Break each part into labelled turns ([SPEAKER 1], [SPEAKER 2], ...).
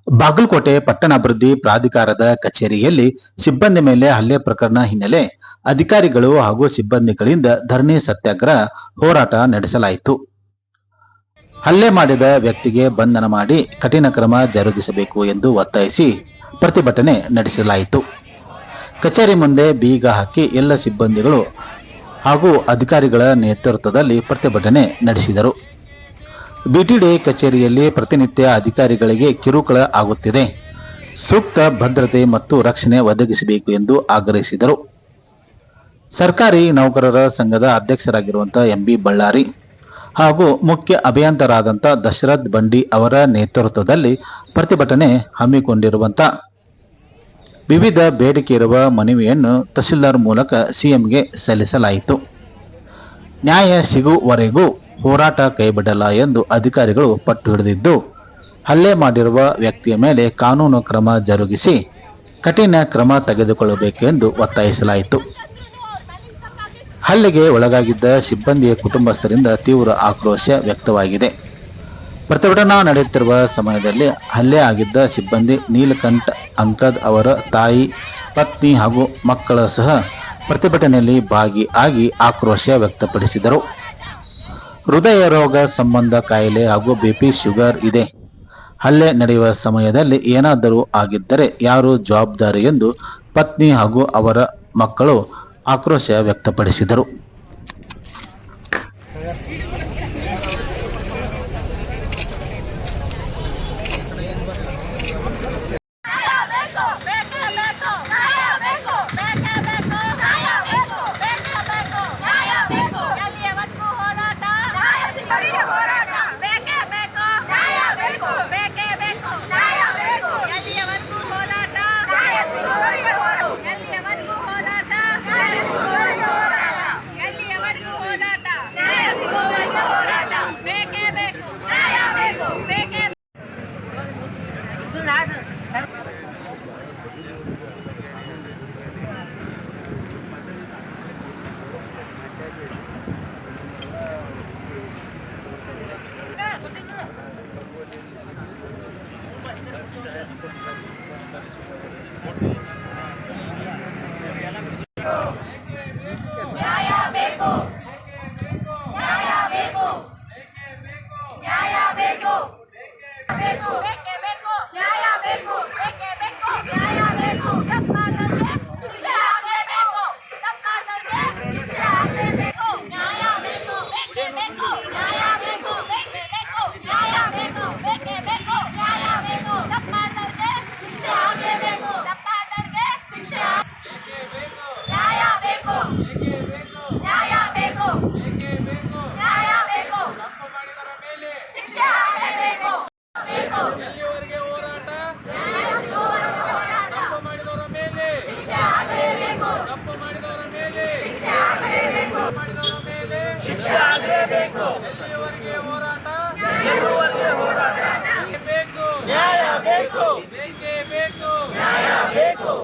[SPEAKER 1] ಬಾಗಲಕೋಟೆ ಪಟ್ಟಣಾಭಿವೃದ್ಧಿ ಪ್ರಾಧಿಕಾರದ ಕಚೇರಿಯಲ್ಲಿ ಸಿಬ್ಬಂದಿ ಮೇಲೆ ಹಲ್ಲೆ ಪ್ರಕರಣ ಹಿನ್ನೆಲೆ ಅಧಿಕಾರಿಗಳು ಹಾಗೂ ಸಿಬ್ಬಂದಿಗಳಿಂದ ಧರಣಿ ಸತ್ಯಾಗ್ರಹ ಹೋರಾಟ ನಡೆಸಲಾಯಿತು. ಹಲ್ಲೆ ಮಾಡಿದ ವ್ಯಕ್ತಿಗೆ ಬಂಧನ ಮಾಡಿ ಕಠಿಣ ಕ್ರಮ ಜರುಗಿಸಬೇಕು ಎಂದು ಒತ್ತಾಯಿಸಿ ಪ್ರತಿಭಟನೆ ನಡೆಸಲಾಯಿತು. ಕಚೇರಿ ಮುಂದೆ ಬೀಗ ಹಾಕಿ ಎಲ್ಲ ಸಿಬ್ಬಂದಿಗಳು ಹಾಗೂ ಅಧಿಕಾರಿಗಳ ನೇತೃತ್ವದಲ್ಲಿ ಪ್ರತಿಭಟನೆ ನಡೆಸಿದರು. ಬಿಟಿಡಿ ಕಚೇರಿಯಲ್ಲಿ ಪ್ರತಿನಿತ್ಯ ಅಧಿಕಾರಿಗಳಿಗೆ ಕಿರುಕುಳ ಆಗುತ್ತಿದೆ, ಸೂಕ್ತ ಭದ್ರತೆ ಮತ್ತು ರಕ್ಷಣೆ ಒದಗಿಸಬೇಕು ಎಂದು ಆಗ್ರಹಿಸಿದರು. ಸರ್ಕಾರಿ ನೌಕರರ ಸಂಘದ ಅಧ್ಯಕ್ಷರಾಗಿರುವಂತಹ ಎಂಬಿ ಬಳ್ಳಾರಿ ಹಾಗೂ ಮುಖ್ಯ ಅಭಿಯಂತರಾದಂಥ ದಶರಥ್ ಬಂಡಿ ಅವರ ನೇತೃತ್ವದಲ್ಲಿ ಪ್ರತಿಭಟನೆ ಹಮ್ಮಿಕೊಂಡಿರುವಂತಹ ವಿವಿಧ ಬೇಡಿಕೆ ಇರುವ ಮನವಿಯನ್ನು ತಹಸೀಲ್ದಾರ್ ಮೂಲಕ ಸಿಎಂಗೆ ಸಲ್ಲಿಸಲಾಯಿತು. ನ್ಯಾಯ ಸಿಗುವವರೆಗೂ ಹೋರಾಟ ಕೈಬಿಡಲ್ಲ ಎಂದು ಅಧಿಕಾರಿಗಳು ಪಟ್ಟು ಹಿಡಿದಿದ್ದು, ಹಲ್ಲೆ ಮಾಡಿರುವ ವ್ಯಕ್ತಿಯ ಮೇಲೆ ಕಾನೂನು ಕ್ರಮ ಜರುಗಿಸಿ ಕಠಿಣ ಕ್ರಮ ತೆಗೆದುಕೊಳ್ಳಬೇಕೆಂದು ಒತ್ತಾಯಿಸಲಾಯಿತು. ಹಲ್ಲೆಗೆ ಒಳಗಾಗಿದ್ದ ಸಿಬ್ಬಂದಿಯ ಕುಟುಂಬಸ್ಥರಿಂದ ತೀವ್ರ ಆಕ್ರೋಶ ವ್ಯಕ್ತವಾಗಿದೆ. ಪ್ರತಿಭಟನಾ ನಡೆಯುತ್ತಿರುವ ಸಮಯದಲ್ಲಿ ಹಲ್ಲೆ ಆಗಿದ್ದ ಸಿಬ್ಬಂದಿ ನೀಲಕಂಠ್ ಅಂಕದ್ ಅವರ ತಾಯಿ, ಪತ್ನಿ ಹಾಗೂ ಮಕ್ಕಳ ಸಹ ಪ್ರತಿಭಟನೆಯಲ್ಲಿ ಭಾಗಿಯಾಗಿ ಆಕ್ರೋಶ ವ್ಯಕ್ತಪಡಿಸಿದರು. ಹೃದಯ ರೋಗ ಸಂಬಂಧ ಕಾಯಿಲೆ ಹಾಗೂ ಬಿಪಿ ಶುಗರ್ ಇದೆ. ಹಲ್ಲೆ ನಡೆಯುವ ಸಮಯದಲ್ಲಿ ಏನಾದರೂ ಆಗಿದ್ದರೆ ಯಾರು ಜವಾಬ್ದಾರಿ ಎಂದು ಪತ್ನಿ ಹಾಗೂ ಅವರ ಮಕ್ಕಳು ಆಕ್ರೋಶ ವ್ಯಕ್ತಪಡಿಸಿದರು.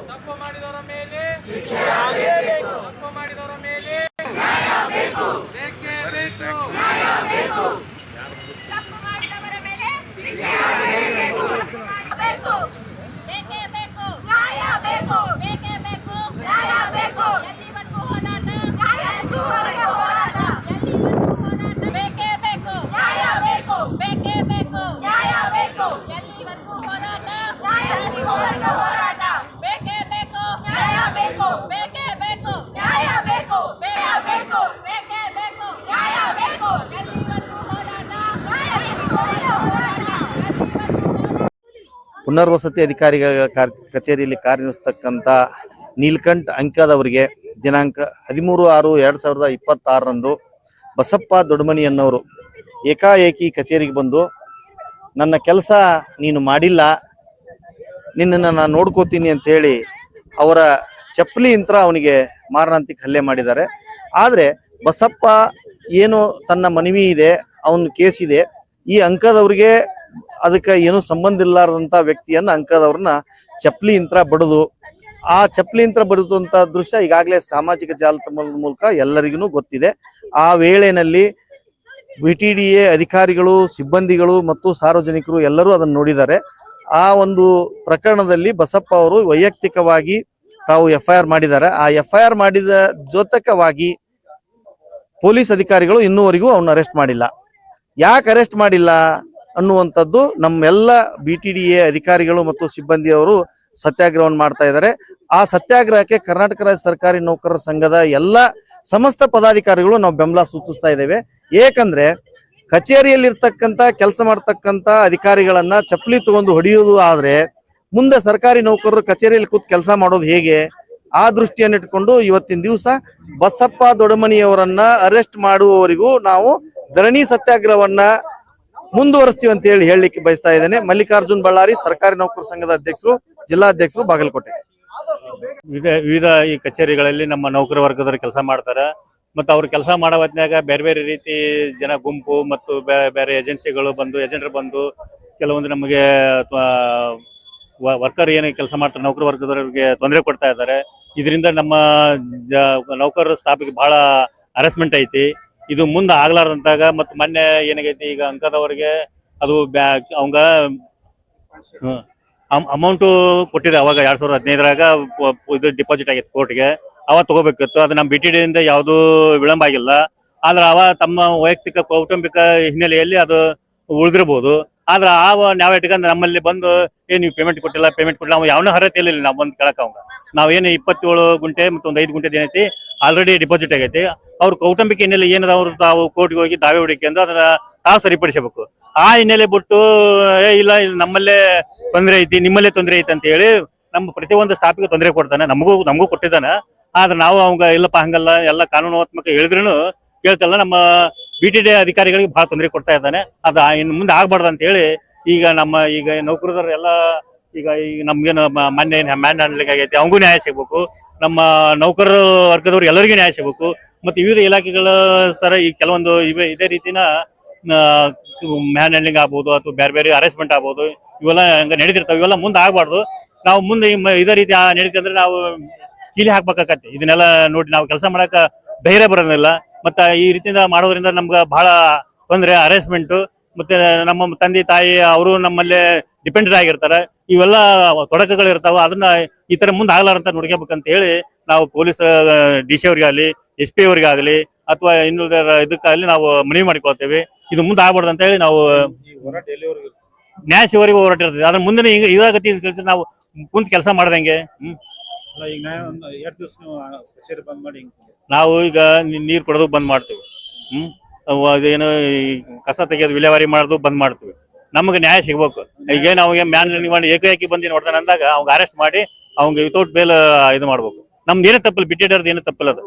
[SPEAKER 2] ತಪ್ಪು ಮಾಡಿದವರ ಮೇಲೆ ಶಿಕ್ಷೆ ಆಗಲೇಬೇಕು. ತಪ್ಪು ಮಾಡಿದವರ ಮೇಲೆ ನ್ಯಾಯ ಬೇಕು. ಬೇಕೇ ಬೇಕು. ನ್ಯಾಯ ಬೇಕು. ತಪ್ಪು ಮಾಡಿದವರ ಮೇಲೆ ಶಿಕ್ಷೆ ಆಗಲೇಬೇಕು. ಬೇಕು. ಬೇಕೇ ಬೇಕು. ನ್ಯಾಯ ಬೇಕು. ಬೇಕೇ ಬೇಕು. ನ್ಯಾಯ ಬೇಕು. ಎಲ್ಲಿವರೆಗೂ ಹೋರಾಟ? ನ್ಯಾಯ ಸಿಗುವವರೆಗೆ ಹೋರಾಟ. ಎಲ್ಲಿವರೆಗೂ ಹೋರಾಟ? ಬೇಕೇ ಬೇಕು. ನ್ಯಾಯ ಬೇಕು. ಬೇಕೇ ಬೇಕು. ನ್ಯಾಯ ಬೇಕು. ಎಲ್ಲಿವರೆಗೂ ಹೋರಾಟ? ನ್ಯಾಯ ಸಿಗುವವರೆಗೆ ಹೋರಾಟ. ಬೇಕೇ ಬೇಕು. ನ್ಯಾಯ ಬೇಕು. ಬೇಕೇ ಬೇಕು. ನ್ಯಾಯ ಬೇಕು. ನ್ಯಾಯ ಬೇಕು. ಬೇಕೇ ಬೇಕು. ನ್ಯಾಯ ಬೇಕು. ಎಲ್ಲಿವರೆಗೂ ಹೋರಾಟ? ನ್ಯಾಯ ಸಿಗುವವರೆಗೆ ಹೋರಾಟ.
[SPEAKER 3] ಪುನರ್ವಸತಿ ಅಧಿಕಾರಿಗಳ ಕಚೇರಿಯಲ್ಲಿ ಕಾರ್ಯನಿರ್ವಹಿಸತಕ್ಕಂಥ ನೀಲಕಂಠ್ ಅಂಕದ್ ಅವರಿಗೆ ದಿನಾಂಕ 13/6/2026ರಂದು ಬಸಪ್ಪ ದೊಡ್ಡಮನಿ ಅನ್ನೋರು ಏಕಾಏಕಿ ಕಚೇರಿಗೆ ಬಂದು ನನ್ನ ಕೆಲಸ ನೀನು ಮಾಡಿಲ್ಲ, ನಿನ್ನನ್ನು ನಾನು ನೋಡ್ಕೋತೀನಿ ಅಂತ ಹೇಳಿ ಅವರ ಚಪ್ಪಲಿ ಯಂತ್ರ ಅವನಿಗೆ ಮಾರಣಾಂತಿಕ ಹಲ್ಲೆ ಮಾಡಿದ್ದಾರೆ. ಆದರೆ ಬಸಪ್ಪ ಏನು ತನ್ನ ಮನವಿ ಇದೆ, ಅವನ ಕೇಸ್ ಇದೆ, ಈ ಅಂಕದವ್ರಿಗೆ ಅದಕ್ಕೆ ಏನೂ ಸಂಬಂಧ ಇಲ್ಲಾರದಂಥ ವ್ಯಕ್ತಿಯನ್ನ ಅಂಕದವ್ರನ್ನ ಚಪ್ಪಲಿ ಯಂತ್ರ ಬಡಿದು, ಆ ಚಪ್ಪಲಿ ಯಂತ್ರ ಬಡಿದಂಥ ದೃಶ್ಯ ಈಗಾಗಲೇ ಸಾಮಾಜಿಕ ಜಾಲತಾಣದ ಮೂಲಕ ಎಲ್ಲರಿಗೂ ಗೊತ್ತಿದೆ. ಆ ವೇಳೆಯಲ್ಲಿ BTDA ಅಧಿಕಾರಿಗಳು, ಸಿಬ್ಬಂದಿಗಳು ಮತ್ತು ಸಾರ್ವಜನಿಕರು ಎಲ್ಲರೂ ಅದನ್ನು ನೋಡಿದ್ದಾರೆ. ಆ ಒಂದು ಪ್ರಕರಣದಲ್ಲಿ ಬಸಪ್ಪ ಅವರು ವೈಯಕ್ತಿಕವಾಗಿ ತಾವು FIR ಮಾಡಿದ್ದಾರೆ. ಆ FIR ಮಾಡಿದ ಜೊತೆಕವಾಗಿ ಪೊಲೀಸ್ ಅಧಿಕಾರಿಗಳು ಇನ್ನೂವರೆಗೂ ಅವನ್ನ ಅರೆಸ್ಟ್ ಮಾಡಿಲ್ಲ. ಯಾಕೆ ಅರೆಸ್ಟ್ ಮಾಡಿಲ್ಲ ಅನ್ನುವಂಥದ್ದು ನಮ್ಮೆಲ್ಲ BTDA ಅಧಿಕಾರಿಗಳು ಮತ್ತು ಸಿಬ್ಬಂದಿಯವರು ಸತ್ಯಾಗ್ರಹವನ್ನು ಮಾಡ್ತಾ ಇದ್ದಾರೆ. ಆ ಸತ್ಯಾಗ್ರಹಕ್ಕೆ ಕರ್ನಾಟಕ ರಾಜ್ಯ ಸರ್ಕಾರಿ ನೌಕರರ ಸಂಘದ ಎಲ್ಲ ಸಮಸ್ತ ಪದಾಧಿಕಾರಿಗಳು ನಾವು ಬೆಂಬಲ ಸೂಚಿಸ್ತಾ ಇದ್ದೇವೆ. ಏಕಂದ್ರೆ ಕಚೇರಿಯಲ್ಲಿರ್ತಕ್ಕಂಥ ಕೆಲಸ ಮಾಡ್ತಕ್ಕಂಥ ಅಧಿಕಾರಿಗಳನ್ನ ಚಪ್ಪಲಿ ತಗೊಂಡು ಹೊಡೆಯುವುದು ಆದ್ರೆ ಮುಂದೆ ಸರ್ಕಾರಿ ನೌಕರರು ಕಚೇರಿಯಲ್ಲಿ ಕೂತ್ ಕೆಲಸ ಮಾಡೋದು ಹೇಗೆ? ಆ ದೃಷ್ಟಿಯನ್ನು ಇಟ್ಕೊಂಡು ಇವತ್ತಿನ ದಿವಸ ಬಸಪ್ಪ ದೊಡಮನಿಯವರನ್ನ ಅರೆಸ್ಟ್ ಮಾಡುವವರೆಗೂ ನಾವು ಧರಣಿ ಸತ್ಯಾಗ್ರಹವನ್ನ ಮುಂದುವರಿಸ್ತೀವಿ ಅಂತ ಹೇಳಲಿಕ್ಕೆ ಬಯಸ್ತಾ ಇದ್ದೇನೆ. ಮಲ್ಲಿಕಾರ್ಜುನ್ ಬಳ್ಳಾರಿ, ಸರ್ಕಾರಿ ನೌಕರ ಸಂಘದ ಅಧ್ಯಕ್ಷರು, ಜಿಲ್ಲಾಧ್ಯಕ್ಷರು, ಬಾಗಲಕೋಟೆ.
[SPEAKER 4] ವಿವಿಧ ಈ ಕಚೇರಿಗಳಲ್ಲಿ ನಮ್ಮ ನೌಕರ ವರ್ಗದವರು ಕೆಲಸ ಮಾಡ್ತಾರೆ. ಮತ್ತು ಅವ್ರು ಕೆಲಸ ಮಾಡೋ ಹೊತ್ನ್ಯಾಗ ಬೇರೆ ಬೇರೆ ರೀತಿ ಜನ ಗುಂಪು ಮತ್ತು ಬೇರೆ ಏಜೆನ್ಸಿಗಳು ಬಂದು ಏಜೆಂಟರು ಬಂದು ಕೆಲವೊಂದು ನಮಗೆ ವರ್ಕರ್ ಏನು ಕೆಲಸ ಮಾಡ್ತಾರೆ ನೌಕರ ವರ್ಗದವರಿಗೆ ತೊಂದರೆ ಕೊಡ್ತಾ ಇದ್ದಾರೆ. ಇದರಿಂದ ನಮ್ಮ ನೌಕರರ ಸ್ಟಾಫಿಗೆ ಬಹಳ ಹರಾಸ್ಮೆಂಟ್ ಐತಿ. ಇದು ಮುಂದೆ ಆಗ್ಲಾರ್ದಂತಾಗ ಮತ್ತು ಮೊನ್ನೆ ಏನಾಗೈತಿ, ಈಗ ಅಂಕದವರಿಗೆ ಅದು ಅವಂಗ ಅಮೌಂಟು ಕೊಟ್ಟಿದೆ. ಅವಾಗ 2015ರಾಗ ಇದು ಡಿಪಾಸಿಟ್ ಆಗಿತ್ತು ಕೋರ್ಟ್ಗೆ. ಅವ ತಗೋಬೇಕಿತ್ತು. ಅದು ನಮ್ಮ BTDಯಿಂದ ಯಾವುದೂ ವಿಳಂಬ ಆಗಿಲ್ಲ. ಆದ್ರೆ ಅವ ತಮ್ಮ ವೈಯಕ್ತಿಕ ಕೌಟುಂಬಿಕ ಹಿನ್ನೆಲೆಯಲ್ಲಿ ಅದು ಉಳಿದಿರ್ಬೋದು. ಆದ್ರೆ ನಾವು ಇಟ್ಕೊಂಡು ನಮ್ಮಲ್ಲಿ ಬಂದು ನೀವು ಪೇಮೆಂಟ್ ಕೊಟ್ಟಿಲ್ಲ ನಾವು ಯಾವನೂ ಅರ್ಹತೆ ಇಲ್ಲ. ನಾವು ಬಂದು ಕೇಳಕ್ ಅವಂಗ ನಾವೇನು 27 ಗುಂಟೆ ಮತ್ತು ಒಂದು 5 ಗುಂಟೆ ಏನೈತಿ ಆಲ್ರೆಡಿ ಡಿಪಾಸಿಟ್ ಆಗೈತಿ. ಅವ್ರ ಕೌಟುಂಬಿಕ ಹಿನ್ನೆಲೆ ಏನದ ಅವ್ರು ತಾವು ಕೋರ್ಟ್ಗೆ ಹೋಗಿ ದಾವೆ ಹುಡುಕೊಂಡು ಅದನ್ನ ತಾವು ಸರಿಪಡಿಸಬೇಕು. ಆ ಹಿನ್ನೆಲೆ ಬಿಟ್ಟು ಇಲ್ಲ ನಮ್ಮಲ್ಲೇ ತೊಂದರೆ ಐತಿ, ನಿಮ್ಮಲ್ಲೇ ತೊಂದರೆ ಐತಿ ಅಂತ ಹೇಳಿ ನಮ್ಮ ಪ್ರತಿಯೊಂದು ಸ್ಟಾಫಿಗೆ ತೊಂದರೆ ಕೊಡ್ತಾನೆ. ನಮಗೂ ಕೊಟ್ಟಿದ್ದಾನೆ. ಆದ್ರೆ ನಾವು ಅವಂಗ ಇಲ್ಲಪ್ಪ ಹಂಗಲ್ಲ, ಎಲ್ಲ ಕಾನೂನಾತ್ಮಕ ಹೇಳಿದ್ರು ಕೇಳ್ತಲ್ಲ. ನಮ್ಮ BTDA ಅಧಿಕಾರಿಗಳಿಗೆ ಬಹಳ ತೊಂದರೆ ಕೊಡ್ತಾ ಇದ್ದಾನೆ. ಅದು ಇನ್ನು ಮುಂದೆ ಆಗ್ಬಾರ್ದು ಅಂತ ಹೇಳಿ ಈಗ ನೌಕರರು ಎಲ್ಲ ಈಗ ನಮ್ಗೇನು ಮೊನ್ನೆ ಮ್ಯಾನ್ ಹ್ಯಾಂಡ್ಲಿಂಗ್ ಆಗೈತಿ, ಅವಂಗೂ ನ್ಯಾಯ ಸಿಗ್ಬೇಕು. ನಮ್ಮ ನೌಕರರ ವರ್ಗದವ್ರು ಎಲ್ಲರಿಗೂ ನ್ಯಾಯ ಸಿಗ್ಬೇಕು. ಮತ್ತು ವಿವಿಧ ಇಲಾಖೆಗಳ ಸರ ಈ ಕೆಲವೊಂದು ಇದೇ ರೀತಿನ ಮ್ಯಾನ್ ಹ್ಯಾಂಡ್ಲಿಂಗ್ ಆಗ್ಬೋದು ಅಥವಾ ಬೇರೆ ಬೇರೆ ಹರಾಸ್ಮೆಂಟ್ ಆಗ್ಬೋದು, ಇವೆಲ್ಲ ಹಂಗ ನಡೀತಿರ್ತಾವೆ. ಇವೆಲ್ಲ ಮುಂದೆ ಆಗ್ಬಾರ್ದು. ನಾವು ಮುಂದೆ ಇದೇ ರೀತಿ ನಡೀತಿದ್ರೆ ನಾವು ಕೀಲಿ ಹಾಕ್ಬೇಕಾಗತ್ತೆ. ಇದನ್ನೆಲ್ಲ ನೋಡಿ ನಾವು ಕೆಲಸ ಮಾಡಕ ಧೈರ್ಯ ಬರೋದಿಲ್ಲ. ಮತ್ತ ಈ ರೀತಿಯಿಂದ ಮಾಡೋದ್ರಿಂದ ನಮ್ಗೆ ಬಹಳ ತೊಂದರೆ, ಹರಾಸ್ಮೆಂಟ್. ಮತ್ತೆ ನಮ್ಮ ತಂದೆ ತಾಯಿ ಅವರು ನಮ್ಮಲ್ಲೇ ಡಿಪೆಂಡೆಡ್ ಆಗಿರ್ತಾರೆ. ಇವೆಲ್ಲ ತೊಡಕುಗಳು ಇರ್ತಾವ. ಅದನ್ನ ಈ ತರ ಮುಂದೆ ಆಗ್ಲಾರಂತ ನೋಡ್ಕೋಬೇಕಂತ ಹೇಳಿ ನಾವು ಪೊಲೀಸ್ DC ಅವ್ರಿಗಾಗಲಿ SP ಅವ್ರಿಗಾಗಲಿ ಅಥವಾ ಇನ್ನುಳಿದ ಇದಕ್ಕಾಗಲಿ ನಾವು ಮನವಿ ಮಾಡಿಕೊಳ್ತೇವೆ. ಇದು ಮುಂದೆ ಆಗ್ಬಾರ್ದು ಅಂತ ಹೇಳಿ ನಾವು ನ್ಯಾಯ ಸಿಗೋವರೆಗೂ ಹೋರಾಟ ಇರ್ತದೆ. ಅದ್ರ ಮುಂದೆ ಇದಾಗತಿ ನಾವು ಕುಂತ ಕೆಲಸ ಮಾಡ್ದಂಗೆ. ನಾವು ಈಗ ನೀರು ಕೊಡೋದು ಬಂದ್ ಮಾಡ್ತೀವಿ. ಅದೇನು ಕಸ ತೆಗೆಯೋದು ವಿಲೇವಾರಿ ಮಾಡೋದು ಬಂದ್ ಮಾಡ್ತೀವಿ. ನಮಗೆ ನ್ಯಾಯ ಸಿಗ್ಬೇಕು. ಈಗೇನು ಅವಾಗ ಮ್ಯಾನ್ ಮಾಡಿ ಏಕಾಏಕಿ ಬಂದು ನೋಡ್ತಾನೆ ಅಂದಾಗ ಅವ್ಗೆ ಅರೆಸ್ಟ್ ಮಾಡಿ ಅವ್ಗೆ ವಿತೌಟ್ ಬೇಲ್ ಇದು ಮಾಡ್ಬೇಕು. ನಮ್ದು ಏನೇ ತಪ್ಪಲ್ಲ, BTDA ಏನೂ ತಪ್ಪಲ್ಲ ಅದು.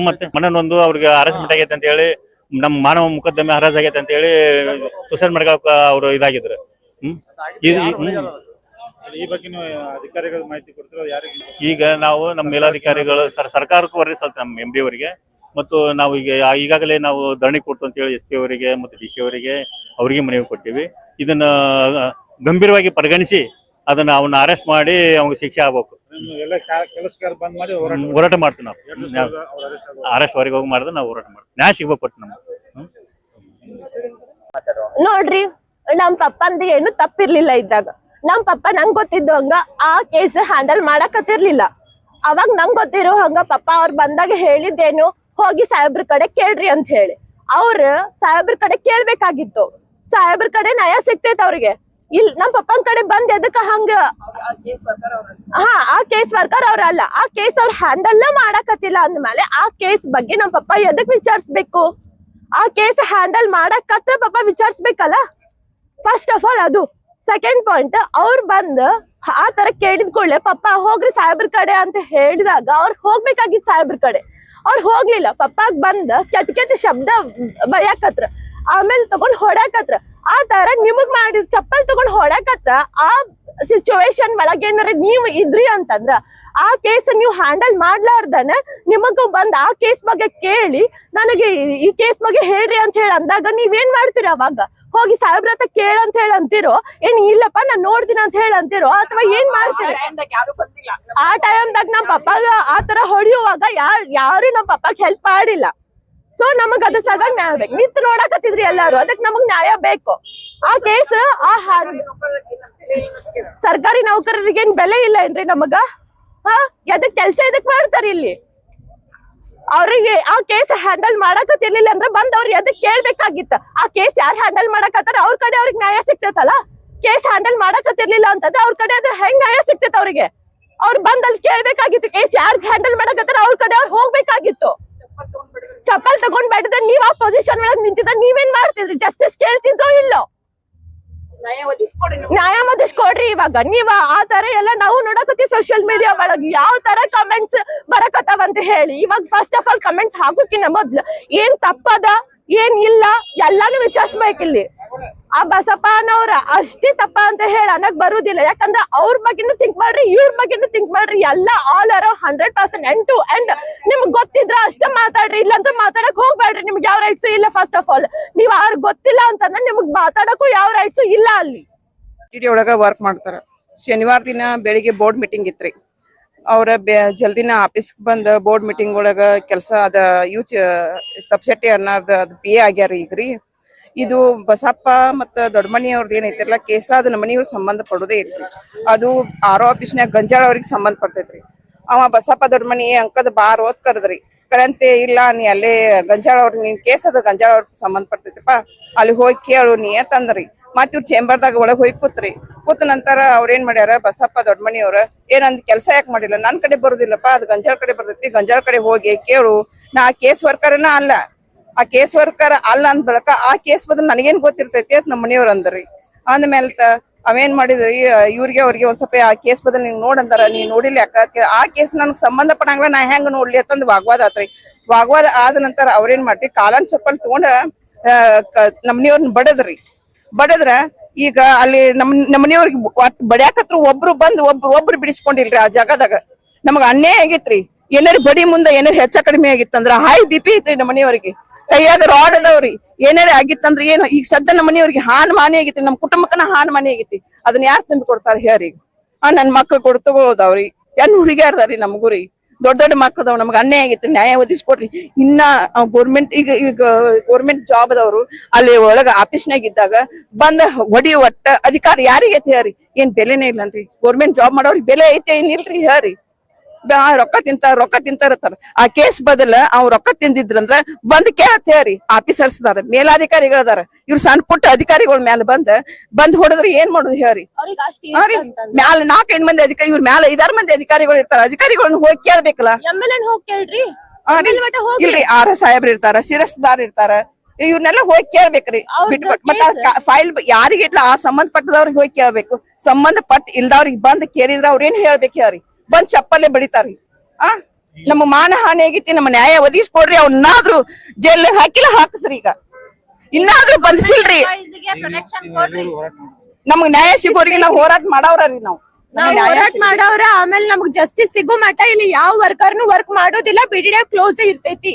[SPEAKER 4] ಮತ್ತೆ ಮನನೊಂದು ಅವ್ರಿಗೆ ಹರಾಸ್ಮೆಂಟ್ ಆಗೈತೆ ಅಂತ ಹೇಳಿ, ನಮ್ಮ ಮಾನವ ಮೊಕದ್ದಮೆ ಹರಾಜ್ ಆಗೈತೆ ಅಂತ ಹೇಳಿ ಸೂಸೈಡ್ ಮಾಡ್ಕೊಳಕ ಅವರು ಇದಾಗಿದ್ರು.
[SPEAKER 5] ಈ ಬಗ್ಗೆ ಅಧಿಕಾರಿಗಳ ಮಾಹಿತಿ ಕೊಡ್ತಿರೋ ಯಾರಿಗೆ?
[SPEAKER 4] ಈಗ ನಾವು ನಮ್ಮ ಮೇಲಾಧಿಕಾರಿಗಳು ಸರ್ಕಾರಕ್ಕೂ ವರದಿ ಸಲ್ತ ನಮ್ಮ MD ಅವರಿಗೆ. ಮತ್ತು ನಾವು ಈಗಾಗಲೇ ನಾವು ಧರಣಿ ಕೊಡ್ತು ಅಂತ ಹೇಳಿ SP ಅವರಿಗೆ ಮತ್ತು DC ಅವರಿಗೆ ಅವರಿಗೆ ಮನವಿ ಕೊಟ್ಟಿವಿ. ಇದನ್ನ ಗಂಭೀರವಾಗಿ ಪರಿಗಣಿಸಿ ಅದನ್ನ ಅವನ್ನ ಅರೆಸ್ಟ್ ಮಾಡಿ ಅವ್ನಿಗೆ ಶಿಕ್ಷೆ ಆಗ್ಬೇಕು.
[SPEAKER 5] ಕೆಲಸಗಾರ ಬಂದ್ ಮಾಡಿ
[SPEAKER 4] ಹೋರಾಟ ಮಾಡ್ತೀವಿ ನಾವು. ಅರೆಸ್ಟ್ ವರೆಗೆ ಹೋಗಿ ಮಾಡಿದ್ರೆ ನಾವು ಹೋರಾಟ ಮಾಡ್ತೀವಿ. ನ್ಯಾಯ ಸಿಗ್ಬೇಕು ಕೊಟ್ಟು ನಮ್ಗೆ.
[SPEAKER 6] ನೋಡ್ರಿ, ನಮ್ ಪಪ್ಪಂದು ಏನು ತಪ್ಪಿರ್ಲಿಲ್ಲ ಇದ್ದಾಗ. ನಮ್ ಪಪ್ಪ ನಂಗ್ ಗೊತ್ತಿದ್ದು ಹಂಗ ಆ ಕೇಸ್ ಹ್ಯಾಂಡಲ್ ಮಾಡಕತ್ತಿರ್ಲಿಲ್ಲ. ಅವಾಗ ನಂಗ್ ಗೊತ್ತಿರೋ ಹಂಗ ಪಪ್ಪ ಅವ್ರು ಬಂದಾಗ ಹೇಳಿದ್ದೇನು, ಹೋಗಿ ಸಾಹೇಬ್ರ ಕಡೆ ಕೇಳ್ರಿ ಅಂತ ಹೇಳಿ. ಅವ್ರ ಸಾಹೇಬ್ರ ಕಡೆ ಕೇಳ್ಬೇಕಾಗಿತ್ತು. ಸಾಹೇಬ್ರ ಕಡೆ ನ್ಯಾಯ ಸಿಗ್ತೈತೆ ಅವ್ರಿಗೆ. ನಮ್ ಪಪ್ಪನ್ ಕಡೆ ಬಂದ್ ಎದಕ್ಕ ಹಂಗ? ಆ ಕೇಸ್ ವರ್ಕರ್ ಅವ್ರಲ್ಲ. ಆ ಕೇಸ್ ಅವ್ರ ಹ್ಯಾಂಡಲ್ ಮಾಡಕತ್ತಿಲ್ಲ ಅಂದ್ಮೇಲೆ ಆ ಕೇಸ್ ಬಗ್ಗೆ ನಮ್ ಪಪ್ಪ ಎದಕ್ ವಿಚಾರಿಸ್ಬೇಕು? ಆ ಕೇಸ್ ಹ್ಯಾಂಡಲ್ ಮಾಡಕತ್ರ ಪಪ್ಪ ವಿಚಾರಿಸ್ಬೇಕಲ್ಲ, ಫಸ್ಟ್ ಆಫ್ ಆಲ್ ಅದು. ಸೆಕೆಂಡ್ ಪಾಯಿಂಟ್, ಅವ್ರು ಬಂದ್ ಆ ತರ ಕೇಳಿದ ಕೂಡಲೇ ಪಪ್ಪ ಹೋಗ್ರಿ ಸಾಹೇಬ್ರ ಕಡೆ ಅಂತ ಹೇಳಿದಾಗ ಅವ್ರು ಹೋಗ್ಬೇಕಾಗಿತ್ತು ಸಾಹೇಬ್ರ ಕಡೆ. ಅವ್ರು ಹೋಗ್ಲಿಲ್ಲ. ಪಪ್ಪಾಗ್ ಬಂದ್ ಕೆಟ್ಟ ಶಬ್ದ ಬಯಕತ್ರ, ಆಮೇಲೆ ತಗೊಂಡ್ ಹೊಡ್ಯಾಕತ್ರ. ಆ ತರ ನಿಮಗ್ ಮಾಡಿ ಚಪ್ಪಲ್ ತಗೊಂಡ್ ಹೊಡ್ಯಾಕತ್ರ. ಆ ಸಿಚುವೇಶನ್ ಒಳಗೆ ಏನಾರ ನೀವ್ ಇದ್ರಿ ಅಂತಂದ್ರ ಆ ಕೇಸ್ ನೀವು ಹ್ಯಾಂಡಲ್ ಮಾಡ್ಲಾರ್ದನೆ ನಿಮಗ ಬಂದ್ ಆ ಕೇಸ್ ಬಗ್ಗೆ ಕೇಳಿ ನನಗೆ ಈ ಕೇಸ್ ಬಗ್ಗೆ ಹೇಳ್ರಿ ಅಂತ ಹೇಳಿ ಅಂದಾಗ ನೀವೇನ್ ಮಾಡ್ತೀರ? ಅವಾಗ ಹೋಗಿ ಸಾಹೇಬ್ರ ಹತ್ರ ಕೇಳ ಅಂತ ಹೇಳಿ ಅಂತಿರೋ, ಏನ್ ಇಲ್ಲಪ್ಪ ನಾನ್ ನೋಡ್ತೀನಿ ಅಂತ ಹೇಳಿ ಅಂತಿರೋ, ಅಥವಾ ಏನ್ ಮಾಡ್ತೀರಿ? ಆ ಟೈಮ್ದಾಗ ನಮ್ ಪಪ್ಪಾಗ ಆ ತರ ಹೊಡಿಯುವಾಗ ಯಾರು ನಮ್ ಪಪ್ಪಾಗ ಹೆಲ್ಪ್ ಮಾಡಿಲ್ಲ. ಸೊ ನಮಗ್ ಅದ್ರ ಸಲುವಾಗಿ ನ್ಯಾಯ ಬೇಕು. ನಿಂತು ನೋಡಕತ್ತಿದ್ರಿ ಎಲ್ಲಾರು, ಅದಕ್ ನಮಗ್ ನ್ಯಾಯ ಬೇಕು. ಆ ಕೇಸ್ ಸರ್ಕಾರಿ ನೌಕರರಿಗೆ ಏನ್ ಬೆಲೆ ಇಲ್ಲ ಏನ್ರಿ ನಮಗ? ಎದಕ್ ಕೆಲ್ಸ ಎದಕ್ ಮಾಡ್ತಾರ ಇಲ್ಲಿ? ಅವ್ರಿಗೆ ಆ ಕೇಸ್ ಹ್ಯಾಂಡಲ್ ಮಾಡಕತ್ತಿರ್ಲಿಲ್ಲ ಅಂದ್ರೆ ಬಂದ್ ಅವ್ರು ಎದಕ್ ಕೇಳ್ಬೇಕಾಗಿತ್ತ? ಆ ಕೇಸ್ ಯಾರು ಹ್ಯಾಂಡಲ್ ಮಾಡಕತ್ತಾರ ಅವ್ರ ಕಡೆ ಅವ್ರಿಗೆ ನ್ಯಾಯ ಸಿಗ್ತೈತಲ್ಲ. ಕೇಸ್ ಹ್ಯಾಂಡಲ್ ಮಾಡಕತ್ತಿರ್ಲಿಲ್ಲ ಅಂತಂದ್ರೆ ಅವ್ರ ಕಡೆ ಅದು ಹೆಂಗ್ ನ್ಯಾಯ ಸಿಗ್ತೈತೆ ಅವ್ರಿಗೆ? ಅವ್ರು ಬಂದ್ ಅಲ್ಲಿ ಕೇಳ್ಬೇಕಾಗಿತ್ತು. ಕೇಸ್ ಯಾರು ಹ್ಯಾಂಡಲ್ ಮಾಡಕತ್ತಾರ ಅವ್ರ ಕಡೆ ಅವ್ರು ಹೋಗ್ಬೇಕಾಗಿತ್ತು. ಚಪ್ಪಲ್ ತಗೊಂಡ್ ಬೇಡದ ನೀವ್ ಆ ಪೊಸಿಷನ್ ಒಳಗ್ ನಿಂತಿದ್ದ ನೀವೇನ್ ಮಾಡ್ತಿದ್ರಿ? ಜಸ್ಟಿಸ್ ಕೇಳ್ತಿದ್ರೋ ಇಲ್ಲೋ? ನ್ಯಾಯ ಒದಗಿಸ್ಕೊಡ್ರಿ. ಇವಾಗ ನೀವ್ ಆ ತರ ಎಲ್ಲ ನಾವು ನೋಡಕತ್ತೀವಿ ಸೋಶಿಯಲ್ ಮೀಡಿಯಾ ಒಳಗ್ ಯಾವ ತರ ಕಮೆಂಟ್ಸ್ ಬರಕತ್ತಾವ ಅಂತ ಹೇಳಿ. ಇವಾಗ ಫಸ್ಟ್ ಆಫ್ ಆಲ್ ಕಮೆಂಟ್ಸ್ ಹಾಕೋಕಿನ್ನ ಮೊದ್ಲು ಏನ್ ತಪ್ಪದ ಏನ್ ಇಲ್ಲ ಎಲ್ಲಾನು ವಿಚಾರಿಸ್ಬೇಕಿಲ್ಲಿ. ಆ ಬಸಪ್ಪನವ್ರ ಅಷ್ಟೇ ತಪ್ಪ ಅಂತ ಹೇಳಿ ಅನ್ನಕ್ ಬರುದಿಲ್ಲ. ಯಾಕಂದ್ರೆ ಅವ್ರ ಬಗ್ಗೆನು ಥಿಂಕ್ ಮಾಡ್ರಿ, ಇವ್ರ ಬಗ್ಗೆನು ಥಿಂಕ್ ಮಾಡ್ರಿ. ಎಲ್ಲ all around 100% end to end ನಿಮ್ಗ್ ಗೊತ್ತಿದ್ರ ಅಷ್ಟೇ ಮಾತಾಡ್ರಿ, ಇಲ್ಲಂದ್ರೆ ಮಾತಾಡಕ್ ಹೋಗ್ಬೇಡ್ರಿ. ನಿಮ್ಗೆ ಯಾವ ರೈಟ್ಸು ಇಲ್ಲ. ಫಸ್ಟ್ ಆಫ್ ಆಲ್ ನೀವ್ ಯಾರು ಗೊತ್ತಿಲ್ಲ ಅಂತಂದ್ರೆ ನಿಮಗ್ ಮಾತಾಡಕ್ಕೂ ಯಾವ ರೈಟ್ಸು ಇಲ್ಲ ಅಲ್ಲಿ.
[SPEAKER 7] ಟಿಡಿ ಒಳಗ ವರ್ಕ್ ಮಾಡ್ತಾರ. ಶನಿವಾರ ದಿನ ಬೆಳಿಗ್ಗೆ ಬೋರ್ಡ್ ಮೀಟಿಂಗ್ ಇತ್ರಿ. ಅವ್ರ ಜಲ್ದಿನ ಆಫೀಸ್ ಬಂದ್ ಬೋರ್ಡ್ ಮೀಟಿಂಗ್ ಒಳಗ ಕೆಲಸ ಅದ ತಪ್ಸೆಟ್ಟಿ ಅನ್ನೋದ್ PA ಆಗ್ಯಾರ ಈಗ್ರಿ. ಇದು ಬಸಪ್ಪ ಮತ್ತ ದೊಡ್ಡಮನಿ ಅವ್ರದ್ದು ಏನೈತಿರಲ್ಲ ಕೇಸ ಅದ ನಮ್ಮನಿಯವ್ರ ಸಂಬಂಧ ಪಡೋದೇ ಇಲ್ರಿ. ಅದು RO ಆಫೀಸ್ನ್ಯಾಗ ಗಂಜಾಳ ಅವ್ರಿಗೆ ಸಂಬಂಧ ಪಡ್ತೈತ್ರಿ. ಅವ ಬಸಪ್ಪ ದೊಡ್ಡಮನಿ ಅಂಕದ ಬಾರ್ ಓದ್ ಕರೆದ್ರಿ. ಕರಂತೆ ಇಲ್ಲ ನೀ ಅಲ್ಲೇ ಗಂಜಾಳ ಅವ್ರ ನಿನ್ ಕೇಸ್ ಅದ ಗಂಜಾಳ ಅವ್ರ ಸಂಬಂಧ ಪಡ್ತೈತಿಪ್ಪ, ಅಲ್ಲಿ ಹೋಗಿ ಕೇಳು ನೀ ಅಂತಂದ್ರಿ. ಮತ್ ಇವ್ರ ಚೇಂಬರ್ದಾಗ ಒಳಗ್ ಹೋಗಿ ಕೂತ್ರಿ. ಕೂತ ನಂತರ ಅವ್ರೇನ್ ಮಾಡ್ಯಾರ ಬಸಪ್ಪ ದೊಡ್ಡಮನಿ ಅವ್ರ ಏನಂದ್ ಕೆಲ್ಸ ಯಾಕೆ ಮಾಡಿಲ್ಲ? ನನ್ ಕಡೆ ಬರುದಿಲ್ಲಪ್ಪ, ಅದು ಗಂಜಾಳ ಕಡೆ ಬರ್ತೈತಿ, ಗಂಜಾಳ ಕಡೆ ಹೋಗಿ ಕೇಳು. ನಾ ಕೇಸ್ ವರ್ಕರ್ನ ಅಲ್ಲ, ಆ ಕೇಸ್ ವರ್ಕರ್ ಅಲ್ಲ ಅಂದ್ ಬಳಕ ಆ ಕೇಸ್ ಬದಲು ನನಗೇನ್ ಗೊತ್ತಿರ್ತೈತಿ ಅಂತ ನಮ್ಮ ಮನೆಯವ್ರ ಅಂದ್ರಿ. ಅಂದ್ಮೇಲೆ ಅವೇನ್ ಮಾಡಿದ್ರಿ, ಇವ್ರಿಗೆ ಅವ್ರಿಗೆ ಒಂದ್ ಸ್ವಲ್ಪ ಆ ಕೇಸ್ ಬದಲ್ ನೀವ್ ನೋಡಂತಾರ. ನೀವ್ ನೋಡಿಲ್ಲ ಯಾಕ? ಆ ಕೇಸ್ ನನ್ಗ್ ಸಂಬಂಧ ಪಡಂಗಿಲ್ಲ, ನಾ ಹೆಂಗ್ ನೋಡ್ಲಿ ಅಂತಂದ್ ವಾಗ್ವಾದ ಆತ್ರಿ. ವಾಗ್ವಾದ ಆದ ನಂತರ ಅವ್ರೇನ್ ಮಾಡ್ರಿ ಕಾಲನ್ ಚಪ್ಪಲ್ ತಗೊಂಡ ನಮ್ಮನಿಯವ್ರನ್ನ ಬಡದ್ರ ಈಗ ಅಲ್ಲಿ ನಮ್ಮನಿಯವ್ರಿಗೆ ಬಡ್ಯಾಕತ್ರ ಒಬ್ರು ಬಂದ್ ಒಬ್ರು ಬಿಡಿಸ್ಕೊಂಡಿಲ್ರಿ. ಆ ಜಾಗದಾಗ ನಮಗ ಅನ್ಯಾಯ ಆಗೈತ್ರಿ. ಏನಾರ ಬಡಿ ಮುಂದ ಏನಾರ ಹೆಚ್ಚ ಕಡಿಮೆ ಆಗಿತ್ತಂದ್ರ ಹೈ BP ಐತ್ರಿ ನಮ್ಮನಿಯವ್ರಿಗೆ. ಕೈಯಾಗ ರಾಡ್ ಅದಾವ್ರಿ. ಏನಾರ ಆಗಿತ್ತಂದ್ರ ಏನು ಈಗ ಸದ್ದ ನಮ್ಮನಿಯವ್ರಿಗೆ ಹಾನಿ ಆಗೈತಿ, ನಮ್ ಕುಟುಂಬಕ್ಕನ ಹಾನಿ ಆಗೈತಿ. ಅದನ್ನ ಯಾರು ತುಂಬಿ ಕೊಡ್ತಾರ ಹೇಳ್ರಿ? ನನ್ ಮಕ್ಳು ಕೊಡ್ತಗೋದಾವ್ರಿ, ಹೆಣ್ ಹುಡುಗಿಯಾರ್ದಾರಿ ನಮಗುರಿ. ದೊಡ್ಡ ಮಕ್ಳದವ್ ನಮ್ಗೆ ಅನ್ಯಾಯ ಆಗೈತಿ, ನ್ಯಾಯ ಒದಗಿಸ್ಕೊಡ್ರಿ. ಇನ್ನ ಗೌರ್ಮೆಂಟ್ ಈಗ ಗೌರ್ಮೆಂಟ್ ಜಾಬ್ ಅದವ್ರು ಅಲ್ಲಿ ಒಳಗ ಆಫೀಸ್ನಾಗ ಇದ್ದಾಗ ಬಂದ ಹೊಡಿ ಒಟ್ಟ ಅಧಿಕಾರ ಯಾರಿಗೆ ಐತಿ ಹೇಳ್ರಿ? ಏನ್ ಬೆಲೆನೇ ಇಲ್ಲನ್ರಿ? ಗೌರ್ಮೆಂಟ್ ಜಾಬ್ ಮಾಡೋರ್ಗೆ ಬೆಲೆ ಐತೆ ಏನಿಲ್ರಿ ಹೇಳ್ರಿ? ರೊಕ್ಕ ತಿಂತಾರತ್ತಾರ. ಆ ಕೇಸ್ ಬದಲ ಅವ್ ರೊಕ್ಕ ತಿಂದಿದ್ರಂದ್ರ ಬಂದ್ ಕೇಳತ್ ಹೇಳ್ರಿ? ಆಫೀಸರ್ಸ್ ಅದಾರ, ಮೇಲಾಧಿಕಾರಿಗಳದಾರ. ಇವ್ರ ಸಣ್ಣ ಪುಟ್ಟ ಅಧಿಕಾರಿಗಳ ಮ್ಯಾಲ ಬಂದ್ ಹೊಡೆದ್ರೆ ಏನ್ ಮಾಡುದು ಹೇಳ್ರಿ? ಮ್ಯಾಲ 4-5 ಮಂದಿ ಅಧಿಕಾರಿ, ಇವ್ರ ಮ್ಯಾಲ 5-6 ಮಂದಿ ಅಧಿಕಾರಿಗಳು ಇರ್ತಾರ. ಅಧಿಕಾರಿಗಳನ್ನ ಹೋಗಿ ಕೇಳ್ಬೇಕಲ್ಲ? ಇಲ್ರಿ, RO ಸಾಹೇಬ್ರು ಇರ್ತಾರ, ಶಿರಸ್ದಾರ್ ಇರ್ತಾರ. ಇವ್ರನ್ನೆಲ್ಲ ಹೋಗಿ ಕೇಳ್ಬೇಕ್ರಿ. ಬಿಟ್ಕೊಟ್ ಮತ್ತ ಫೈಲ್ ಯಾರಿಗೆ ಇಟ್ಲ ಆ ಸಂಬಂಧಪಟ್ಟದವ್ರಿಗೆ ಹೋಗಿ ಕೇಳ್ಬೇಕು. ಸಂಬಂಧಪಟ್ಟ ಇಲ್ದವ್ರಿಗೆ ಬಂದ್ ಕೇಳಿದ್ರ ಅವ್ರೇನ್ ಹೇಳ್ಬೇಕು ಹೇಳ್ರಿ? ಬಂದ್ ಚಪ್ಪಲ್ಲೇ ಬಡಿತಾರ್ರಿ. ನಮ್ಮ ಮಾನ ಹಾನಿ ಆಗೈತಿ, ನಮ್ಮ ನ್ಯಾಯ ಒದಗಿಸ್ಕೊಡ್ರಿ. ಅವ್ನಾದ್ರು ಜೈಲ್ ಹಾಕಿಲ್ಲ ಹಾಕಸ್ರಿ. ಈಗ ಇನ್ನಾದ್ರೂ ಬಂಧಿಸಿಲ್ರಿ. ನಮಗ್ ನ್ಯಾಯ ಸಿಗೋರಿಗೆ ನಾವ್ ಹೋರಾಟ ಮಾಡವ್ರಿ. ನಾವು
[SPEAKER 6] ಹೋರಾಟ ಮಾಡವ್ರ. ಆಮೇಲೆ ನಮಗ್ ಜಸ್ಟಿಸ್ ಸಿಗೋ ಮಟ್ಟ ಇಲ್ಲಿ ಯಾವ ವರ್ಕರ್ನು ವರ್ಕ್ ಮಾಡೋದಿಲ್ಲ. BTD ಕ್ಲೋಸ್ ಇರ್ತೈತಿ.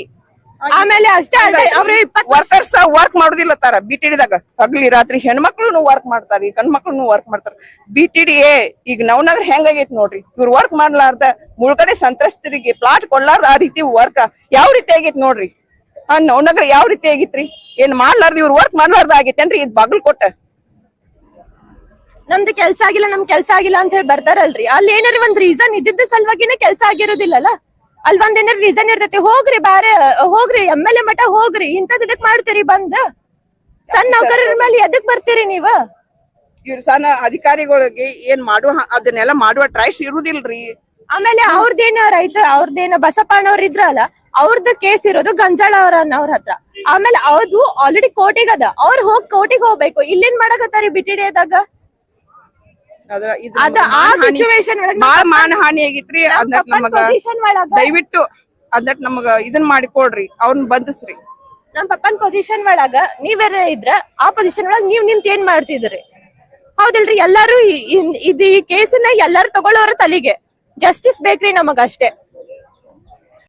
[SPEAKER 6] ಆಮೇಲೆ ಅಷ್ಟೇ ಅಲ್ಲ, ಅವ್ರು
[SPEAKER 7] ವರ್ಕರ್ಸ್ ವರ್ಕ್ ಮಾಡುದಿಲ್ಲ ತಾರ BTDದಾಗ. ಹಗ್ಲಿ ರಾತ್ರಿ ಹೆಣ್ಮಕ್ಳು ವರ್ಕ್ ಮಾಡ್ತಾರ, ಗಂಡ್ಮಕ್ಳು ವರ್ಕ್ ಮಾಡ್ತಾರ. BTD ಈಗ ನವನಗರ ಹೆಂಗಾಗೈತಿ ನೋಡ್ರಿ. ಇವ್ರು ವರ್ಕ್ ಮಾಡ್ಲಾರ್ದ ಮುಳ್ಗಡೆ ಸಂತ್ರಸ್ತರಿಗೆ ಪ್ಲಾಟ್ ಕೊಡ್ಲಾರ್ದ ಆ ರೀತಿ ವರ್ಕ್ ಯಾವ ರೀತಿ ಆಗೈತಿ ನೋಡ್ರಿ. ಆ ನವನಗರ ಯಾವ ರೀತಿ ಆಗಿತ್ರಿ? ಏನ್ ಮಾಡ್ಲಾರ್ದ ಇವ್ರು ವರ್ಕ್ ಮಾಡ್ಲಾರ್ದ ಆಗೈತೇನ್ರಿ? ಇದ್ ಬಾಗಲಕೋಟ
[SPEAKER 6] ನಮ್ದು ಕೆಲ್ಸ ಆಗಿಲ್ಲ, ನಮ್ ಕೆಲ್ಸ ಆಗಿಲ್ಲ ಅಂತ ಹೇಳಿ ಬರ್ತಾರಲ್ರಿ. ಅಲ್ಲಿ ಏನಾರ ಒಂದ್ ರೀಸನ್ ಇದ್ದಿದ್ದ ಸಲುವಾಗಿನೇ ಕೆಲ್ಸ ಆಗಿರೋದಿಲ್ಲಲ್ಲ. ಅಲ್ಲಿ ಒಂದ್ ಏನಾರ ರೀಸನ್ ಇರ್ತೈತಿ. ಹೋಗ್ರಿ ಬಾರೆ ಹೋಗ್ರಿ, MLA ಮಠ ಹೋಗ್ರಿ. ಇಂಥದ್ ಇದಕ್ ಮಾಡ್ತೀರಿ ಬಂದ್? ಸಣ್ಣ ನೌಕರರ ಮೇಲೆ ಎದಕ್ ಬರ್ತೀರಿ ನೀವ್?
[SPEAKER 7] ಇವ್ರು ಸಣ್ಣ ಅಧಿಕಾರಿಗಳಿಗೆ ಏನ್ ಮಾಡುವ ಅದನ್ನೆಲ್ಲ ಮಾಡುವ ಟ್ರೈಸ್ ಇರುದಿಲ್ರಿ.
[SPEAKER 6] ಆಮೇಲೆ ಅವ್ರದ್ದೇನ ಬಸಪ್ಪನವ್ರ ಇದ್ರಲ್ಲ, ಅವ್ರದ್ದು ಕೇಸ್ ಇರೋದು ಗಂಜಾಳ ಅವ್ರ ಹತ್ರ. ಆಮೇಲೆ ಅವ್ರದ್ದು ಆಲ್ರೆಡಿ ಕೋರ್ಟಿಗೆ ಅದ. ಅವ್ರು ಹೋಗಿ ಕೋರ್ಟಿಗೆ ಹೋಗ್ಬೇಕು. ಇಲ್ಲೇನ್ ಮಾಡಕತ್ತಾರಿ BTDದಾಗ?
[SPEAKER 7] ಬಾಳ ಮಾನ ಹಾನಿ ಆಗಿತ್ರಿ. ದಯವಿಟ್ಟು ಅದಕ್ ನಮಗ ಇದನ್ ಮಾಡಿಕೊಡ್ರಿ, ಅವ್ರನ್ನ ಬಂಧಿಸ್ರಿ.
[SPEAKER 6] ನಮ್ ಪಪ್ಪನ್ ಪೊಸಿಷನ್ ಒಳಗ ನೀವೇನ ಇದ್ರ ಆ ಪೊಸಿಷನ್ ಒಳಗ ನೀವ್ ನಿಂತ ಏನ್ ಮಾಡ್ತಿದ್ರಿ? ಹೌದಿಲ್ರಿ? ಎಲ್ಲಾರು ಈ ಕೇಸನ್ನ ಎಲ್ಲಾರು ತಗೊಳ್ಳೋರ ತಲೆಗೆ ಜಸ್ಟಿಸ್ ಬೇಕ್ರಿ ನಮಗ ಅಷ್ಟೇ.